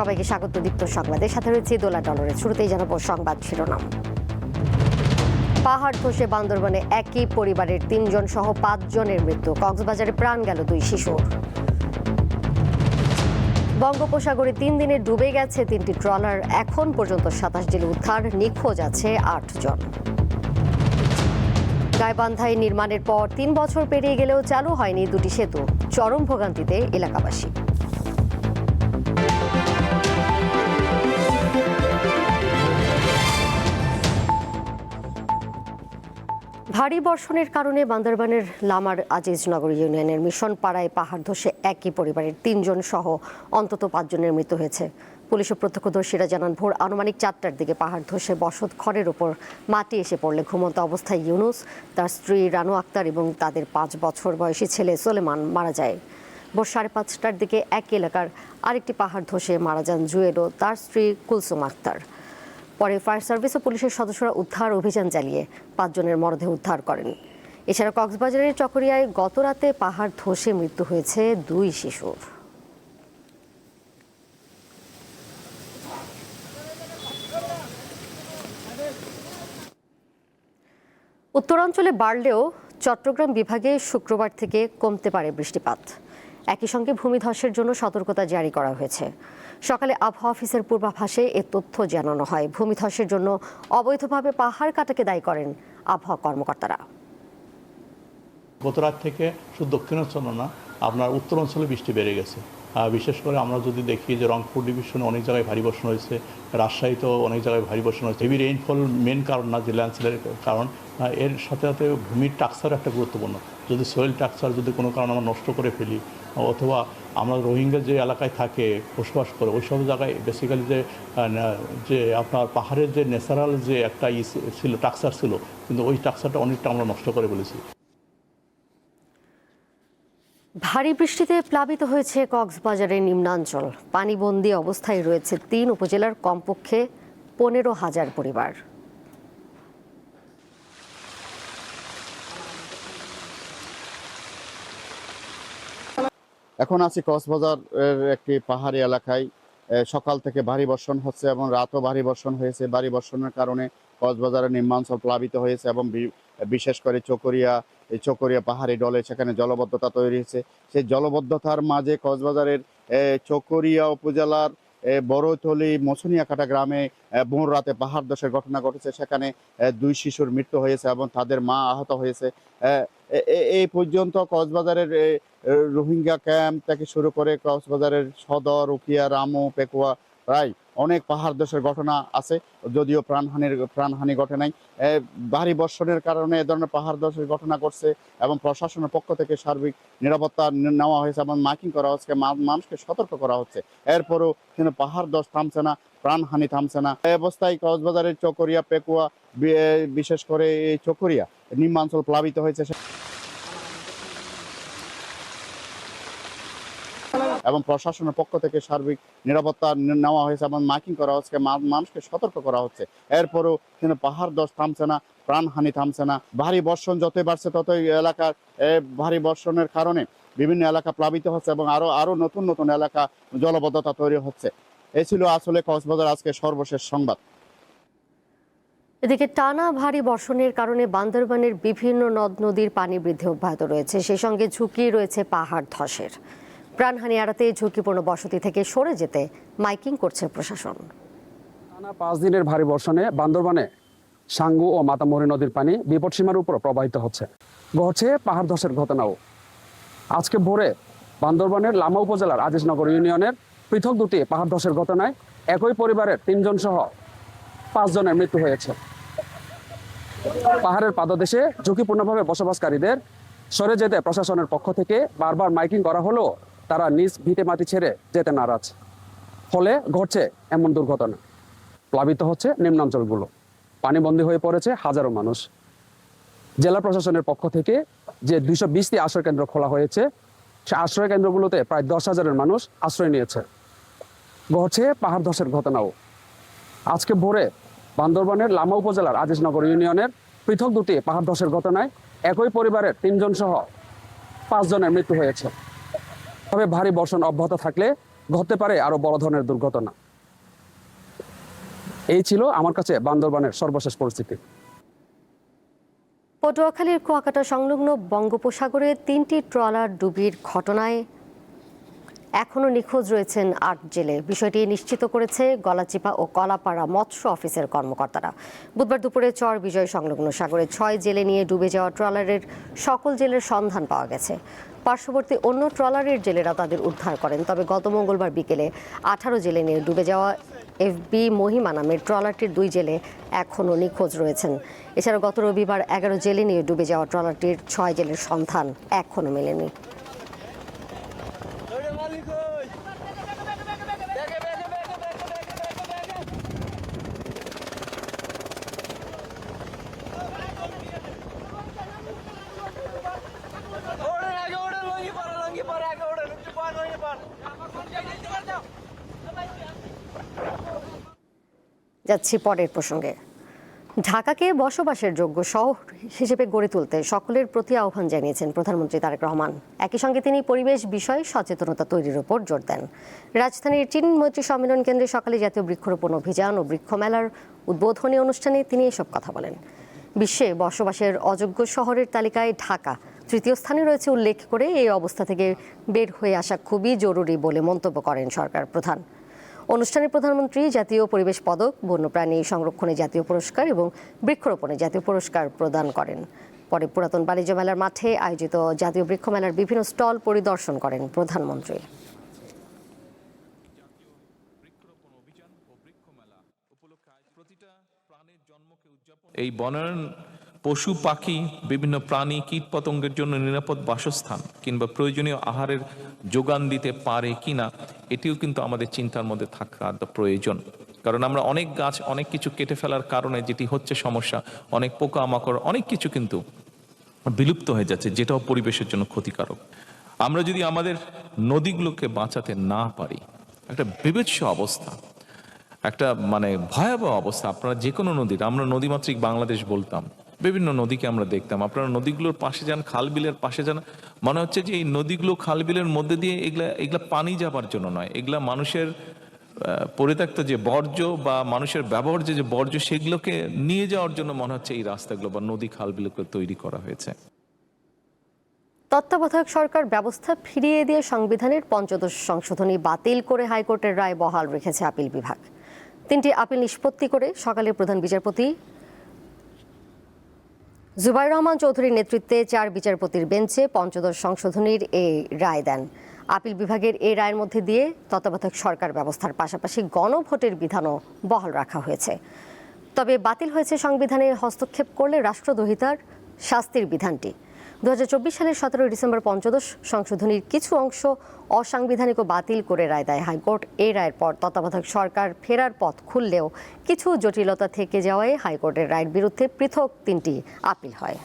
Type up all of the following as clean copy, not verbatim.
সবাইকে স্বাগত দীপ্ত সংবাদের সাথে রয়েছে দোলা ডলারের। শুরুতেই জানাবো সংবাদ শিরোনাম। পাহাড় ধসে বান্দরবানে একই পরিবারের ৩ জন সহ ৫ জনের মৃত্যু। কক্সবাজারে প্রাণ গেল ২ শিশুর। বঙ্গোপসাগরে ৩ দিনে ডুবে গেছে ৩টি ট্রলার। এখন পর্যন্ত ২৭ জেলে উদ্ধার, নিখোঁজ আছে ৮ জন। গাইবান্ধায় নির্মাণের পর ৩ বছর পেরিয়ে গেলেও চালু হয়নি ২টি সেতু। চরম ভোগান্তিতে এলাকাবাসী। ভারী বর্ষণের কারণে বান্দরবানের লামার আজিজনগর ইউনিয়নের মিশন পাড়ায় পাহাড় ধসে একই পরিবারের ৩ জন সহ অন্তত ৫ জনের মৃত্যু হয়েছে। পুলিশ ও প্রত্যক্ষদর্শীরা জানান, ভোর আনুমানিক ৪টার দিকে পাহাড় ধসে বসত ঘরের উপর মাটি এসে পড়লে ঘুমন্ত অবস্থায় ইউনুস, তার স্ত্রী রানু আক্তার এবং তাদের ৫ বছর বয়সী ছেলে সোলেমান মারা যায়। ভোর ৫:৩০টার দিকে একই এলাকার আরেকটি পাহাড় ধসে মারা যান জুয়েল ও তার স্ত্রী কুলসুম আক্তার। পরে ফায়ার সার্ভিস ও পুলিশের সদস্যরা উদ্ধার অভিযান চালিয়ে ৫ জনের মরদেহ উদ্ধার করেন। এছাড়া কক্সবাজারের চকরিয়ায় গতরাতে পাহাড় ধসে মৃত্যু হয়েছে ২ শিশুর। উত্তরাঞ্চলে বাড়লেও চট্টগ্রাম বিভাগে শুক্রবার থেকে কমতে পারে বৃষ্টিপাত। একই সঙ্গে ভূমিধসের জন্য সতর্কতা জারি করা হয়েছে। সকালে আবহাওয়া অফিসের পূর্বাভাসে এ তথ্য জানানো হয়। ভূমিধসের জন্য অবৈধভাবে পাহাড় কাটাকে দায়ী করেন আবহাওয়া কর্মকর্তারা। গত রাত থেকে শুধু দক্ষিণাঞ্চল না, আপনার উত্তরাঞ্চলে বৃষ্টি বেড়ে গেছে। বিশেষ করে আমরা যদি দেখি যে রংপুর ডিভিশনে অনেক জায়গায় ভারী বর্ষণ হয়েছে, রাজশাহীতেও অনেক জায়গায় ভারী বর্ষণ হয়েছে। হেভি রেইনফল মেন কারণ না, যে ল্যান্ডস্লাইডের কারণ। এর সাথে সাথে ভূমির টাক্সার একটা গুরুত্বপূর্ণ। যদি সয়েল টাক্সার যদি কোনো কারণে আমরা নষ্ট করে ফেলি, অথবা আমরা রোহিঙ্গা যে এলাকায় থাকে বসবাস করে ওই সব জায়গায় বেসিক্যালি যে আপনার পাহাড়ের যে ন্যাচারাল যে একটা ছিল টাক্সার ছিল, কিন্তু ওই টাক্সারটা অনেকটা আমরা নষ্ট করে ফেলেছি। ভারী বৃষ্টিতে প্লাবিত হয়েছে কক্সবাজারের নিম্নাঞ্চল। পানিবন্দী অবস্থায় রয়েছে ৩ উপজেলার কমপক্ষে ১৫,০০০ পরিবার। এখন আছি কক্সবাজারের একটি পাহাড়ি এলাকায়। সকাল থেকে ভারী বর্ষণ হচ্ছে এবং রাতও ভারী বর্ষণ হয়েছে। ভারী বর্ষণের কারণে কক্সবাজারের নিম্নাঞ্চল প্লাবিত হয়েছে এবং বিশেষ করে চকরিয়া পাহাড়ি ডলে সেখানে জলবদ্ধতা তৈরি হয়েছে। সেই জলবদ্ধতার মাঝে কক্সবাজারের চকরিয়া উপজেলার বড়তলি মছুনিয়াকাটা গ্রামে ভোর রাতে পাহাড় ধসের ঘটনা ঘটেছে। সেখানে 2 শিশুর মৃত্যু হয়েছে এবং তাদের মা আহত হয়েছে। এই পর্যন্ত কক্সবাজারের রোহিঙ্গা ক্যাম্প থেকে শুরু করে কক্সবাজারের সদর, উখিয়া, রামু, পেকুয়া প্রায় অনেক পাহাড় ধসের ঘটনা আছে, যদিও প্রাণহানি ঘটে নাই। ভারী বর্ষণের কারণে এ ধরনের পাহাড় ধসের ঘটনা ঘটছে এবং প্রশাসনের পক্ষ থেকে সার্বিক নিরাপত্তা নেওয়া হয়েছে এবং মাইকিং করা হচ্ছে, মানুষকে সতর্ক করা হচ্ছে। এরপরও কিন্তু পাহাড় ধস থামছে না, প্রাণহানি থামছে না। এই অবস্থায় কক্সবাজারের চকরিয়া, পেকুয়া, বিশেষ করে এই চকরিয়া নিম্নাঞ্চল প্লাবিত হয়েছে এবং প্রশাসনের পক্ষ থেকে সার্বিক নিরাপত্তা নেওয়া হয়েছে এবং মাইকিং করা হচ্ছে, মানুষকে সতর্ক করা হচ্ছে। এরপরও কিন্তু পাহাড় ধস থামছে না, প্রাণহানি থামছে না। ভারী বর্ষণ যতই বাড়ছে ততই এলাকার ভারী বর্ষণের কারণে বিভিন্ন এলাকা প্লাবিত হচ্ছে এবং আরো নতুন নতুন এলাকা জলবদ্ধতা তৈরি হচ্ছে। এই ছিল আসলে কক্সবাজার আজকে সর্বশেষ সংবাদ। এদিকে টানা ভারী বর্ষণের কারণে বান্দরবানের বিভিন্ন নদ নদীর পানি বৃদ্ধি অব্যাহত রয়েছে। সেই সঙ্গে ঝুঁকি রয়েছে পাহাড় ধসের। প্রাণহানি এড়াতে ঝুঁকিপূর্ণ বসতি থেকে সরে যেতে মাইকিং করছে প্রশাসন। টানা 5 দিনের ভারী বর্ষণে বান্দরবানে সাঙ্গু ও মাতামুহুরী নদীর পানি বিপদসীমার উপর প্রবাহিত হচ্ছে। ঘটছে পাহাড় ধসের ঘটনাও। আজকে ভোরে বান্দরবানের লামা উপজেলার আজিজনগর ইউনিয়নের পৃথক 2টি পাহাড় ধসের ঘটনায় একই পরিবারের 3 জন সহ 5 জনের মৃত্যু হয়েছে। পাহাড়ের পাদদেশে ঝুঁকিপূর্ণভাবে বসবাসকারীদের সরে যেতে প্রশাসনের পক্ষ থেকে বারবার মাইকিং করা হলেও তারা নিজ ভিটে মাটি ছেড়ে যেতে নারাজ। ফলে ঘটছে এমন দুর্ঘটনা। প্লাবিত হচ্ছে নিম্নাঞ্চলগুলো, পানিবন্দী হয়ে পড়েছে হাজারো মানুষ। জেলা প্রশাসনের পক্ষ থেকে যে 220টি আশ্রয় কেন্দ্র খোলা হয়েছে, সে আশ্রয় কেন্দ্রগুলোতে প্রায় 10,000 মানুষ আশ্রয় নিয়েছে। ঘটছে পাহাড় ধসের ঘটনাও। আজকে ভোরে বান্দরবানের লামা উপজেলার আজিজনগর ইউনিয়নের পৃথক 2টি পাহাড় ধসের ঘটনায় একই পরিবারের 3 জন সহ 5 জনের মৃত্যু হয়েছে। তবে ভারী বর্ষণ অব্যাহত থাকলে ঘটতে পারে আরো বড় ধরনের দুর্ঘটনা। এই ছিল আমার কাছে বান্দরবানের সর্বশেষ পরিস্থিতি। পটুয়াখালীর কুয়াকাটা সংলগ্ন বঙ্গোপসাগরে 3টি ট্রলার ডুবির ঘটনায় এখনও নিখোঁজ রয়েছেন 8 জেলে। বিষয়টি নিশ্চিত করেছে গলাচিপা ও কলাপাড়া মৎস্য অফিসের কর্মকর্তারা। বুধবার দুপুরে চর বিজয় সংলগ্ন সাগরে 6 জেলে নিয়ে ডুবে যাওয়া ট্রলারের সকল জেলের সন্ধান পাওয়া গেছে। পার্শ্ববর্তী অন্য ট্রলারের জেলেরা তাদের উদ্ধার করেন। তবে গত মঙ্গলবার বিকেলে 18 জেলে নিয়ে ডুবে যাওয়া FB মহিমা নামের ট্রলারটির 2 জেলে এখনও নিখোঁজ রয়েছেন। এছাড়া গত রবিবার 11 জেলে নিয়ে ডুবে যাওয়া ট্রলারটির 6 জেলের সন্ধান এখনও মেলেনি। যাচ্ছি পরের প্রসঙ্গে। ঢাকাকে বসবাসের যোগ্য শহর হিসেবে গড়ে তুলতে সকলের প্রতি আহ্বান জানিয়েছেন প্রধানমন্ত্রী তারেক রহমান। একই সঙ্গে তিনি পরিবেশ বিষয়ে সচেতনতা তৈরির উপর জোর দেন। রাজধানীর চীন মৈত্রী সম্মেলন কেন্দ্রে সকালে জাতীয় বৃক্ষরোপণ অভিযান ও বৃক্ষ মেলার উদ্বোধনী অনুষ্ঠানে তিনি এসব কথা বলেন। বিশ্বে বসবাসের অযোগ্য শহরের তালিকায় ঢাকা 3য় স্থানে রয়েছে উল্লেখ করে এই অবস্থা থেকে বের হয়ে আসা খুবই জরুরি বলে মন্তব্য করেন সরকার প্রধান। অনুষ্ঠানে প্রধানমন্ত্রী জাতীয় পরিবেশ পদক, বন্যপ্রাণী সংরক্ষণে জাতীয় পুরস্কার এবং বৃক্ষরোপণে জাতীয় পুরস্কার প্রদান করেন। পরে পুরাতন বাণিজ্য মেলার মাঠে আয়োজিত জাতীয় বৃক্ষ মেলার বিভিন্ন স্টল পরিদর্শন করেন প্রধানমন্ত্রী। এই বনায়ন পশু পাখি, বিভিন্ন প্রাণী, কীট পতঙ্গের জন্য নিরাপদ বাসস্থান কিংবা প্রয়োজনীয় আহারের যোগান দিতে পারে কিনা, এটিও কিন্তু আমাদের চিন্তার মধ্যে থাকা প্রয়োজন। কারণ আমরা অনেক গাছ, অনেক কিছু কেটে ফেলার কারণে যেটি হচ্ছে সমস্যা, অনেক পোকামাকড়, অনেক কিছু কিন্তু বিলুপ্ত হয়ে যাচ্ছে, যেটাও পরিবেশের জন্য ক্ষতিকারক। আমরা যদি আমাদের নদীগুলোকে বাঁচাতে না পারি, একটা বিভৎস অবস্থা, একটা ভয়াবহ অবস্থা। আপনারা যে কোনো নদীর, আমরা নদীমাতৃক বাংলাদেশ বলতাম, বিভিন্ন নদীকে আমরা দেখতাম। আপনারা নদীগুলোর পাশে যান, খাল বিলের পাশে যান, মনে হচ্ছে যে এই নদীগুলো খাল বিলের মধ্যে দিয়ে এগুলা পানি যাবার জন্য নয়, এগুলা মানুষের পরিত্যক্ত যে বর্জ্য বা মানুষের ব্যবহার্য যে বর্জ্য, সেগুলোকে নিয়ে যাওয়ার জন্য মনে হচ্ছে এই রাস্তাগুলো বা নদী খাল বিলগুলো তৈরি করা হয়েছে। তত্ত্বাবধায়ক সরকার ব্যবস্থা ফিরিয়ে দিয়ে সংবিধানের 15 সংশোধনী বাতিল করে হাইকোর্টের রায় বহাল রেখেছে আপিল বিভাগ। 3টি আপিল নিষ্পত্তি করে সকালে প্রধান বিচারপতি জুবাইর রহমান চৌধুরীর নেতৃত্বে 4 বিচারপতির বেঞ্চে 15 সংশোধনীর এই রায় দেন। আপিল বিভাগের এই রায়ের মধ্যে দিয়ে তত্ত্বাবধায়ক সরকার ব্যবস্থার পাশাপাশি গণভোটের বিধানও বহাল রাখা হয়েছে। তবে বাতিল হয়েছে সংবিধানে হস্তক্ষেপ করলে রাষ্ট্রদ্রোহিতার শাস্তির বিধানটি। 2024 সালের 17 ডিসেম্বর 15 সংশোধনীর কিছু অংশ অসাংবিধানিক ও বাতিল করে রায় দেয় হাইকোর্ট। এই রায়ের পর তত্ত্বাবধায়ক সরকার ফেরার পথ খুললেও কিছু জটিলতা থেকে যাওয়ায় হাইকোর্টের রায়ের বিরুদ্ধে পৃথক 3টি আপিল হয়।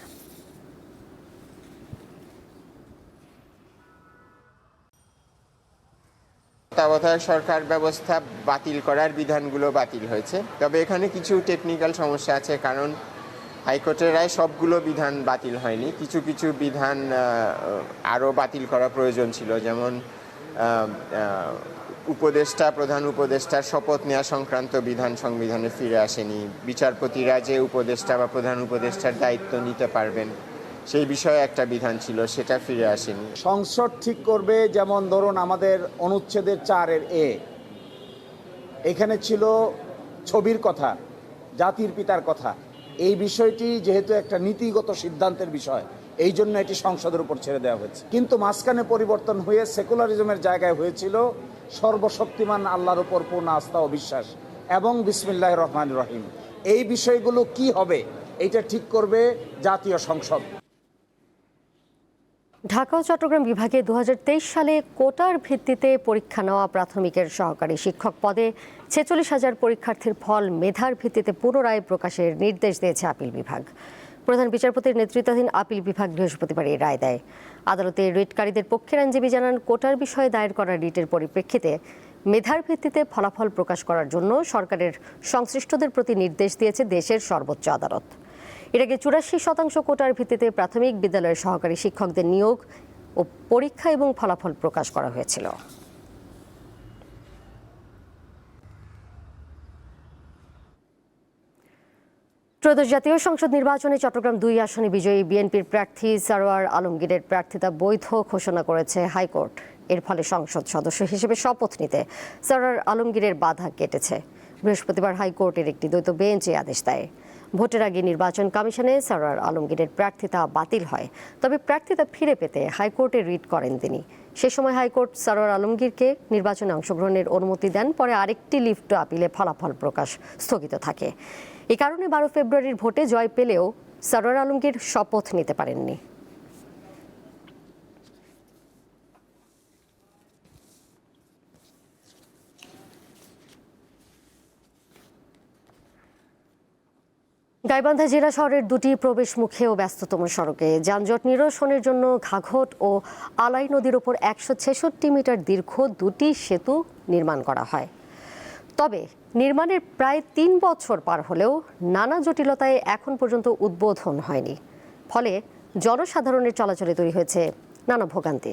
তত্ত্বাবধায়ক সরকার ব্যবস্থা বাতিল করার বিধানগুলো বাতিল হয়েছে, তবে এখানে কিছু টেকনিক্যাল সমস্যা আছে। কারণ হাইকোর্টের রায় সবগুলো বিধান বাতিল হয়নি, কিছু কিছু বিধান আরও বাতিল করা প্রয়োজন ছিল। যেমন প্রধান উপদেষ্টার শপথ নেওয়া সংক্রান্ত বিধান সংবিধানে ফিরে আসেনি। বিচারপতিরা যে উপদেষ্টা বা প্রধান উপদেষ্টার দায়িত্ব নিতে পারবেন, সেই বিষয়ে একটা বিধান ছিল, সেটা ফিরে আসেনি। সংসদ ঠিক করবে, যেমন ধরুন আমাদের অনুচ্ছেদের 4 এখানে ছিল ছবির কথা, জাতির পিতার কথা। এই বিষয়টি যেহেতু একটা নীতিগত সিদ্ধান্তের বিষয়, এই জন্য এটি সংসদের উপর ছেড়ে দেওয়া হয়েছে। কিন্তু মাঝখানে পরিবর্তন হয়ে সেকুলারিজমের জায়গায় হয়েছিল সর্বশক্তিমান আল্লাহর উপর পূর্ণ আস্থা ও বিশ্বাস এবং বিসমিল্লাহির রহমানির রহিম। এই বিষয়গুলো কি হবে, এটা ঠিক করবে জাতীয় সংসদ। ঢাকা ও চট্টগ্রাম বিভাগে 2023 সালে কোটার ভিত্তিতে পরীক্ষা নেওয়া প্রাথমিকের সহকারী শিক্ষক পদে 46,000 পরীক্ষার্থীর ফল মেধার ভিত্তিতে পুনরায় প্রকাশের নির্দেশ দিয়েছে আপিল বিভাগ। প্রধান বিচারপতির নেতৃত্বাধীন আপিল বিভাগ বৃহস্পতিবার এই রায় দেয়। আদালতে রিটকারীদের পক্ষের আইনজীবী জানান, কোটার বিষয়ে দায়ের করা রিটের পরিপ্রেক্ষিতে মেধার ভিত্তিতে ফলাফল প্রকাশ করার জন্য সরকারের সংশ্লিষ্টদের প্রতি নির্দেশ দিয়েছে দেশের সর্বোচ্চ আদালত। এর আগে 84% কোটার ভিত্তিতে প্রাথমিক বিদ্যালয়ের সহকারী শিক্ষকদের নিয়োগ ও পরীক্ষা এবং ফলাফল প্রকাশ করা হয়েছিল। ত্রয়োদশ জাতীয় সংসদ নির্বাচনে চট্টগ্রাম 2 আসনে বিজয়ী বিএনপির প্রার্থী সরওয়ার আলমগীরের প্রার্থিতা বৈধ ঘোষণা করেছে হাইকোর্ট। এর ফলে সংসদ সদস্য হিসেবে শপথ নিতে সরওয়ার আলমগীরের বাধা কেটেছে। বৃহস্পতিবার হাইকোর্টের একটি দ্বৈত বেঞ্চ এই আদেশ দেয়। ভোটের আগে নির্বাচন কমিশনে সরওয়ার আলমগীরের প্রার্থিতা বাতিল হয়, তবে প্রার্থিতা ফিরে পেতে হাইকোর্টে রিট করেন তিনি। সে সময় হাইকোর্ট সরওয়ার আলমগীরকে নির্বাচনে অংশগ্রহণের অনুমতি দেন। পরে আরেকটি লিভ টু আপিলে ফলাফল প্রকাশ স্থগিত থাকে। এই কারণে 12 ফেব্রুয়ারির ভোটে জয় পেলেও সরওয়ার আলমগীর শপথ নিতে পারেননি। গাইবান্ধা জেলা শহরের দুটি প্রবেশ মুখে ও ব্যস্ততম সড়কে যানজট নিরসনের জন্য ঘাঘট ও আলাই নদীর ওপর 166 মিটার দীর্ঘ দুটি সেতু নির্মাণ করা হয়। তবে নির্মাণের প্রায় 3 বছর পার হলেও নানা জটিলতায় এখন পর্যন্ত উদ্বোধন হয়নি। ফলে জনসাধারণের চলাচলে তৈরি হয়েছে নানা ভোগান্তি।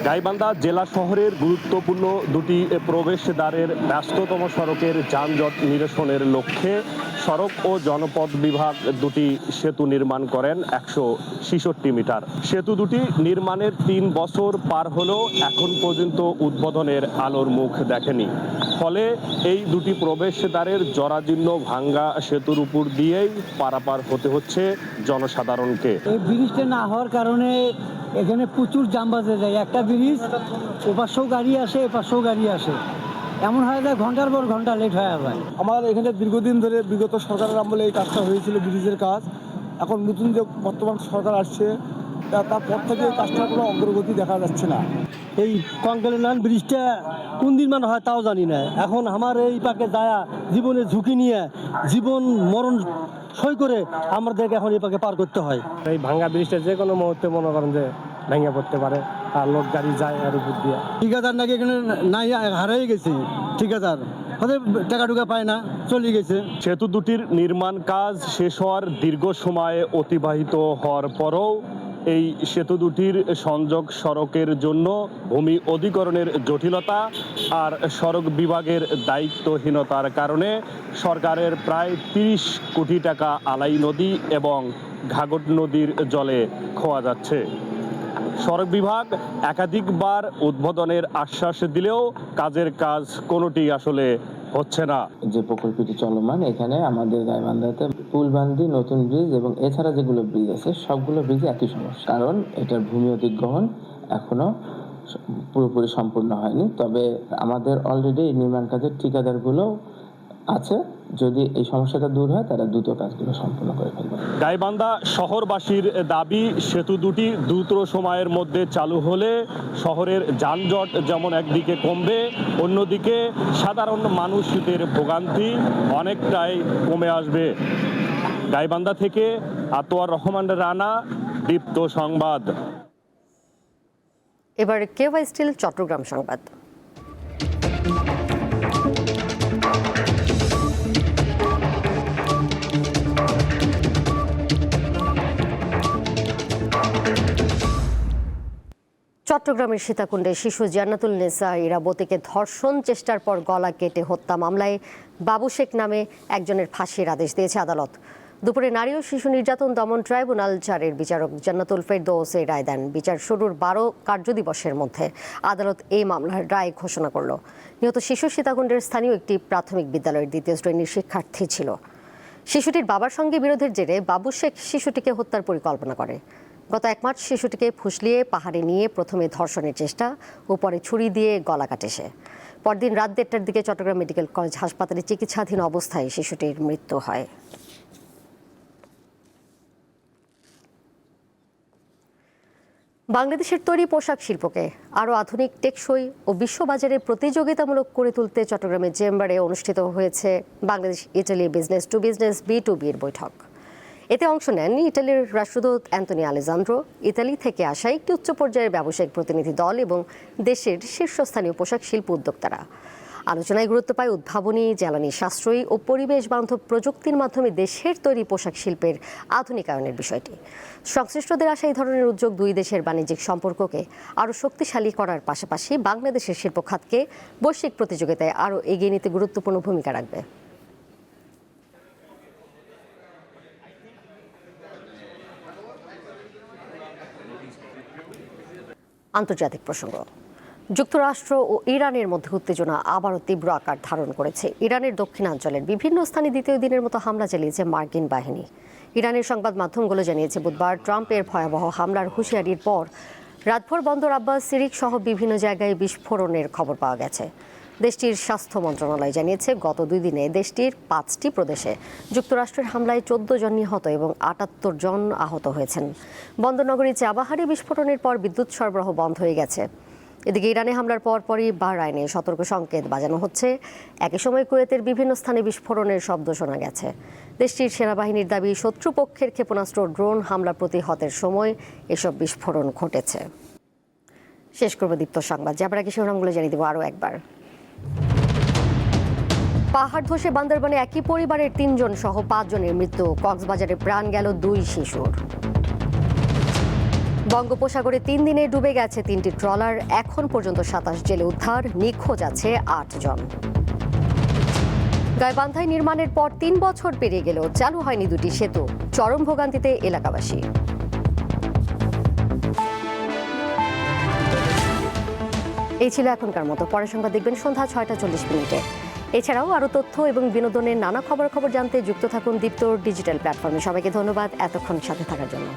গাইবান্ধা জেলা শহরের গুরুত্বপূর্ণ দুটি প্রবেশদ্বারের ব্যস্ততম সড়কের যানজট নিরসনের লক্ষ্যে সড়ক ও জনপথ বিভাগ দুটি সেতু নির্মাণ করেন 166 মিটার। সেতু দুটি নির্মাণের 3 বছর পার হলেও এখন পর্যন্ত উদ্বোধনের আলোর মুখ দেখেনি। ফলে এই দুটি প্রবেশদ্বারের জরাজীর্ণ ভাঙ্গা সেতুর উপর দিয়েই পারাপার হতে হচ্ছে জনসাধারণকে। এই ব্রিজটা না হওয়ার কারণে এখানে প্রচুর জাম বাজে যায়। একটা ব্রিজ ওপাশেও গাড়ি আসে, এপাশেও গাড়ি আসে, এমন হয় যায় ঘন্টার পর ঘন্টা লেট হয়ে যায়। আমার এখানে দীর্ঘদিন ধরে বিগত সরকারের আমলে এই কাজটা হয়েছিল, ব্রিজের কাজ। এখন নতুন যে বর্তমান সরকার আসছে তারপর থেকে এই কাজটার কোনো অগ্রগতি দেখা যাচ্ছে না। এই কংক্রিট ব্রিজটা কোন দিন মানে হয় তাও জানি না। এখন আমার এই পাকে যায় জীবনের ঝুঁকি নিয়ে জীবন মরণ সই করে আমাদেরকে এখন এই পাকে পার করতে হয়। এই ভাঙ্গা ব্রিজটা যে কোনো মুহূর্তে মনে করেন যে ভেঙে পড়তে পারে, আর লোক গাড়ি যায় এর উপর দিয়ে। ঠিকাদার নাকি এখানে নাই, হারাই গেছে ঠিকাদার, টাকা টুকা পায় না, চলে গেছে। সেতু দুটির নির্মাণ কাজ শেষ হওয়ার দীর্ঘ সময় অতিবাহিত হওয়ার পরও এই সেতু দুটির সংযোগ সড়কের জন্য ভূমি অধিগ্রহণের জটিলতা আর সড়ক বিভাগের দায়িত্বহীনতার কারণে সরকারের প্রায় 30 কোটি টাকা আলাই নদী এবং ঘাঘট নদীর জলে খোয়া যাচ্ছে। সড়ক বিভাগ একাধিকবার উদ্বোধনের আশ্বাস দিলেও কাজের কাজ কোনোটি আসলে হচ্ছে না। যে প্রকল্পটি চলমান, এখানে আমাদের গাইবান্ধাতে পুলবান্দি, নতুন ব্রিজ এবং এছাড়া যেগুলো ব্রিজ আছে সবগুলো ব্রিজে একই সমস্যা। কারণ এটার ভূমি অধিগ্রহণ এখনো পুরোপুরি সম্পূর্ণ হয়নি। তবে আমাদের অলরেডি নির্মাণ কাজের ঠিকাদারগুলো আছে, যদি এই সমস্যাটা দূর হয় তারা দ্রুত কাজগুলো সম্পূর্ণ করে ফেলবে। গাইবান্ধা শহরবাসীর দাবি, সেতু দুটি দ্রুত সময়ের মধ্যে চালু হলে শহরের যানজট যেমন একদিকে কমবে, অন্যদিকে সাধারণ মানুষদের ভোগান্তি অনেকটাই কমে আসবে। গাইবান্ধা থেকে আতোয়ার রহমান রানা, দীপ্ত সংবাদ। এবার কেওয়াই স্টিল চট্টগ্রাম সংবাদ। চট্টগ্রামের সীতাকুণ্ডে শিশু জান্নাতুল নেসা ইরাবতীকে ধর্ষণ চেষ্টার পর গলা কেটে হত্যা মামলায় বাবু শেখ নামে একজনের ফাঁসির আদেশ দিয়েছে আদালত। দুপুরে নারী ও শিশু নির্যাতন দমন ট্রাইব্যুনাল 4-এর বিচারক জান্নাতুল ফেরদৌস এই রায় দেন। বিচার শুরুর 12 কার্যদিবসের মধ্যে আদালত এই মামলার রায় ঘোষণা করল। নিহত শিশু সীতাকুণ্ডের স্থানীয় একটি প্রাথমিক বিদ্যালয়ের 2য় শ্রেণীর শিক্ষার্থী ছিল। শিশুটির বাবার সঙ্গে বিরোধের জেরে বাবু শেখ শিশুটিকে হত্যার পরিকল্পনা করে। গত 1 মার্চ শিশুটিকে ফুসলিয়ে পাহাড়ে নিয়ে প্রথমে ধর্ষণের চেষ্টা ও পরে ছুরি দিয়ে গলা কাটে সে। পরদিন রাত 1টার দিকে চট্টগ্রাম মেডিকেল কলেজ হাসপাতালে চিকিৎসাধীন অবস্থায় শিশুটির মৃত্যু হয়। বাংলাদেশের তৈরি পোশাক শিল্পকে আরও আধুনিক, টেকসই ও বিশ্ববাজারে প্রতিযোগিতামূলক করে তুলতে চট্টগ্রামের চেম্বারে অনুষ্ঠিত হয়েছে Bangladesh Italy business to business B2B-র বৈঠক। এতে অংশ নেন ইটালির রাষ্ট্রদূত অ্যান্তোনি আলেজান্দ্রো, ইতালি থেকে আসা একটি উচ্চ পর্যায়ের ব্যবসায়িক প্রতিনিধি দল এবং দেশের শীর্ষস্থানীয় পোশাক শিল্প উদ্যোক্তারা। আলোচনায় গুরুত্ব পায় উদ্ভাবনী, জ্বালানি সাশ্রয়ী ও পরিবেশ বান্ধব প্রযুক্তির মাধ্যমে দেশের তৈরি পোশাক শিল্পের আধুনিকায়নের বিষয়টি। সংশ্লিষ্টদের আশা এই ধরনের উদ্যোগ দুই দেশের বাণিজ্যিক সম্পর্ককে আরও শক্তিশালী করার পাশাপাশি বাংলাদেশের শিল্প খাতকে বৈশ্বিক প্রতিযোগিতায় আরও এগিয়ে নিতে গুরুত্বপূর্ণ ভূমিকা রাখবে। আন্তর্জাতিক প্রসঙ্গ। যুক্তরাষ্ট্র ও ইরানের মধ্যে উত্তেজনা আবারও তীব্র আকার ধারণ করেছে। ইরানের দক্ষিণাঞ্চলের বিভিন্ন স্থানে দ্বিতীয় দিনের মতো হামলা চালিয়েছে মার্কিন বাহিনী। ইরানের সংবাদ মাধ্যমগুলো জানিয়েছে বুধবার ট্রাম্পের ভয়াবহ হামলার হুঁশিয়ারির পর রাতভর বন্দর আব্বাস সিরিক সহ বিভিন্ন জায়গায় বিস্ফোরণের খবর পাওয়া গেছে। দেশটির স্বাস্থ্য মন্ত্রণালয় জানিয়েছে গত 2 দিনে দেশটির 5টি প্রদেশে যুক্তরাষ্ট্রের হামলায় 14 জন নিহত এবং 78 জন আহত হয়েছেন। বন্দরনগরী চাবাহারে বিস্ফোরণের পর বিদ্যুৎ সরবরাহ বন্ধ হয়ে গেছে। এদিকে ইরানে হামলার পরপরই বাহরাইনে সতর্ক সংকেত বাজানো হচ্ছে। একই সময় কুয়েতের বিভিন্ন স্থানে বিস্ফোরণের শব্দ শোনা গেছে। দেশটির সেনাবাহিনীর দাবি শত্রুপক্ষের ক্ষেপণাস্ত্র ড্রোন হামলা প্রতিহতের সময় এসব বিস্ফোরণ ঘটেছে। শেষ করব দীপ্ত সংবাদ, যাবার আগে শিরোনামগুলো জানিয়ে দেবো আরও একবার। পাহাড় ধসে বান্দরবানে একই পরিবারের 3 জন সহ 5 জনের মৃত্যু। কক্সবাজারে প্রাণ গেল 2 শিশুর। বঙ্গোপসাগরে 3 দিনে ডুবে গেছে 3টি ট্রলার। এখন পর্যন্ত 27 জেলে উদ্ধার, নিখোঁজ আছে 8 জন। গাইবান্ধায় নির্মাণের পর 3 বছর পেরিয়ে গেলেও চালু হয়নি 2টি সেতু, চরম ভোগান্তিতে এলাকাবাসী। এই ছিল এখনকার মতো। পরের সংবাদ দেখবেন সন্ধ্যা 6টা 40 মিনিটে। এছাড়াও আরও তথ্য এবং বিনোদনের নানা খবর জানতে যুক্ত থাকুন দীপ্তর ডিজিটাল প্ল্যাটফর্মে। সবাইকে ধন্যবাদ এতক্ষণ সাথে থাকার জন্য।